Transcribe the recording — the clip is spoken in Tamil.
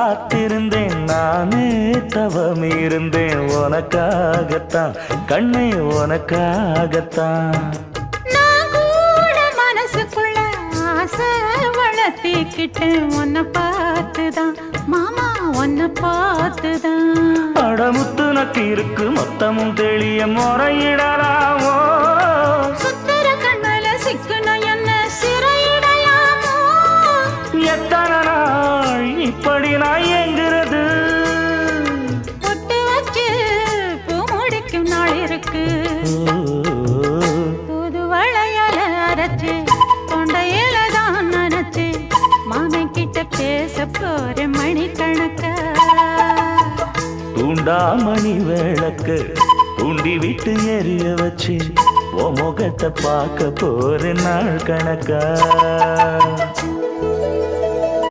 காத்திருந்தேன் நானே தவம் இருந்தேன் உனக்காகத்தான் கண்ணே உனக்காகத்தான் நான் கூட மனசுக்குள்ள ஆசை வளர்த்திக்கிட்டேன் உன்னை பார்த்துதான் மாமா உன்னை பார்த்துதான் அடமுத்து நக்கு இருக்கு மொத்தமும் தெளிய முறையிடலாமோ சுத்தர கண்ணல சிக்கன என்ன சிறையிடையாமோ எத்தனை நாள் இப்படி நான் எங்கிறது பொட்டு வச்சு பூ முடிக்கும் நாள் இருக்கு புது வளையல அரைச்சு தொண்டையில தான் நினைச்சு மாமன் கிட்ட பேச போற மணிக்கணக்கா தூண்டாமணி விளக்கு தூண்டி விட்டு எரிய வச்சு உன் முகத்தை பார்க்க போற நாள் கணக்கா